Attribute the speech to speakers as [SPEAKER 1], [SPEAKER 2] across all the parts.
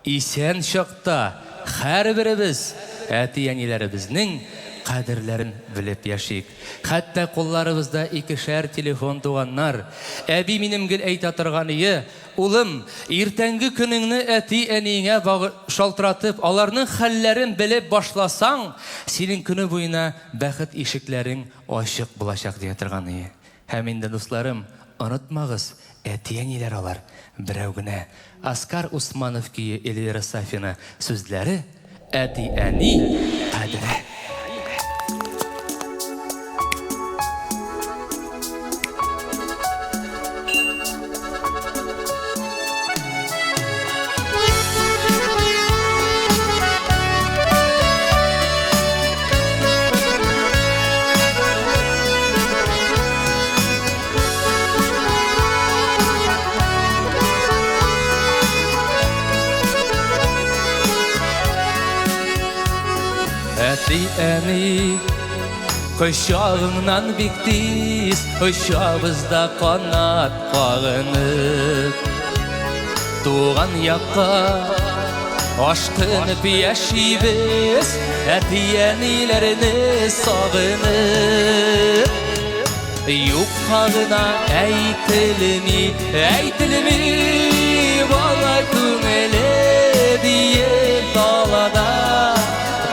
[SPEAKER 1] isen şakta her birimiz әти-әниләребезнең кадерләрен белеп яшик. Хәтта кулларыбызда икешәр телефон туганнар. Әби минем гел әйтә торганы, улым, иртәнге көнеңне әти-әниеңә шалтыратып, аларның хәлләрен белеп башласаң, синең көне буена бәхет ишекләрең ачык булачак дия торганы. Һәм инде дусларым, онытмагыз, әти-әниләр алар берәү генә. Оскар Усманов кие Эльвира Сафина сүзләре әти-әни кадере. Әти-әни құшағыңнан бик тиз, ұшабызда қанат қағынып, туған яққа ашқынып яшибіз, әти-әниләрне сағынып. Юқағына әйтілми, бала күңелі дейін далада.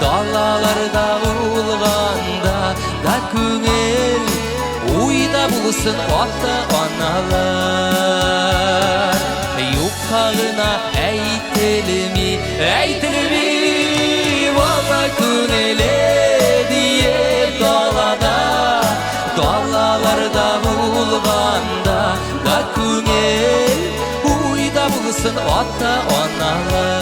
[SPEAKER 1] Dağlarda ulğanda da küngel uyda bulsun ata-analar. Yukarına әйтілmi, valla küngele diye dalada. Dağlarda ulğanda da küngel uyda bulsun ata-analar.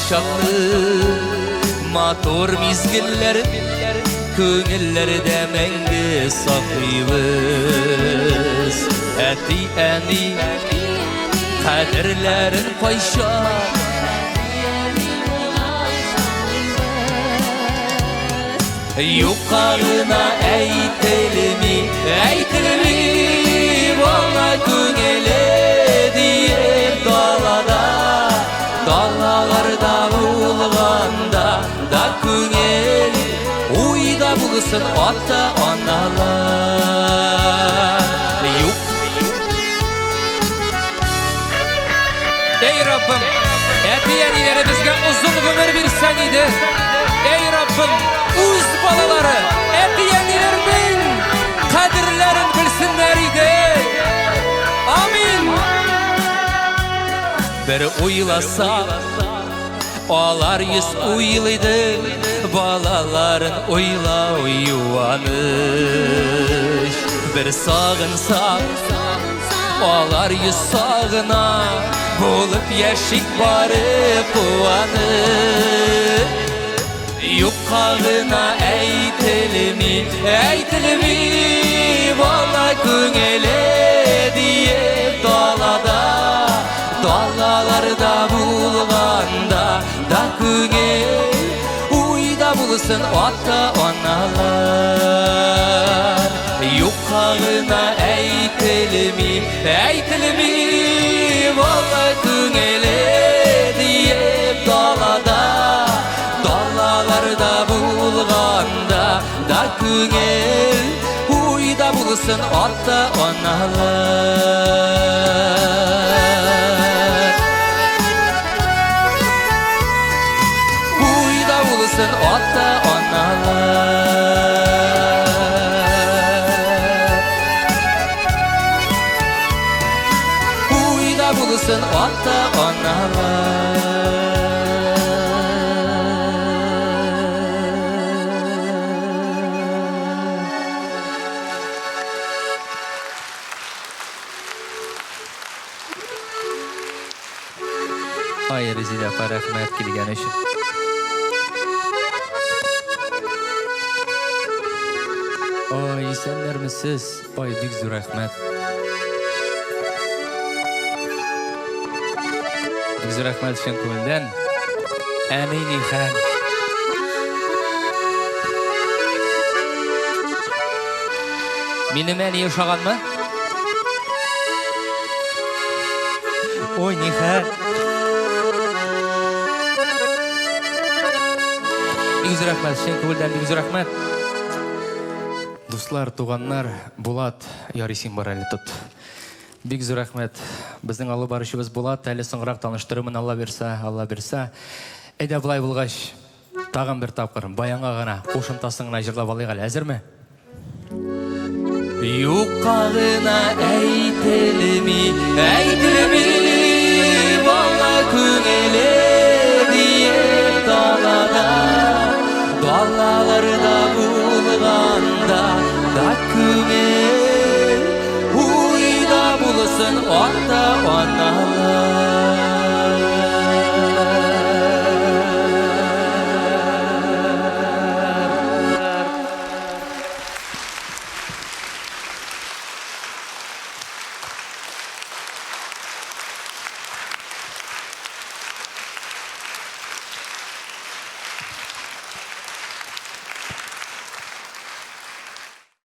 [SPEAKER 1] Şaklı motor mizgillerin köngüllerde məngli saklıyız. Əti-əni kaderlerin payşa yukarına әйтілmi, valla köngele diye dalada. Dağlarda ulğanda da küngel uyda bulsun ata-analar. Ey Rabbim, əti-ənilərimizə uzun ömür versən idi. Ey Rabbim, öz balaları əti-ənilərimin kadirlərin bilsinlər idi. Amin. Bir uylasa, olar yüz uylıydı, balaların uyla uyuvanış. Bir sağınsa, olar yüz sağına, bulup yaşık barı puanış. Yukarına әйтілmi, valla küngele diye dalada. Dağlarda bulğanda da küngel uyda bulsun ata-analar. Yukarına әйтілmi, valla küngele diye dalada. Dağlarda bulğanda da küngel uyda bulsun ata-analar. Uyda bulsun ata-analar. Ay Rezil apa rahmat kelgan uchun. Oy, esenlermisiz? Oy, bek zo'r rahmat. Bek zo'r rahmat uchun ko'ngildan. Amin xan. Минеме не ошаганмы? Ой, нихәл. Бик рәхмәт, шен күңелдән бик рәхмәт. Дуслар, туганнар, Булат, ярыйсың бар әле тот. Бик зур рәхмәт. Безнең алып барышыбыз Булат, әле соңрак таныштырырмын, Алла бирсә. Әйдә булай булгач, тагын бер тапкыр баянга гына кушымтасын гына җырлап алыйк әле. Әзерме? Юкка гына әйтелми бала күңеле диеп далаларда булганда да күңел уйда булсын ата-аналар.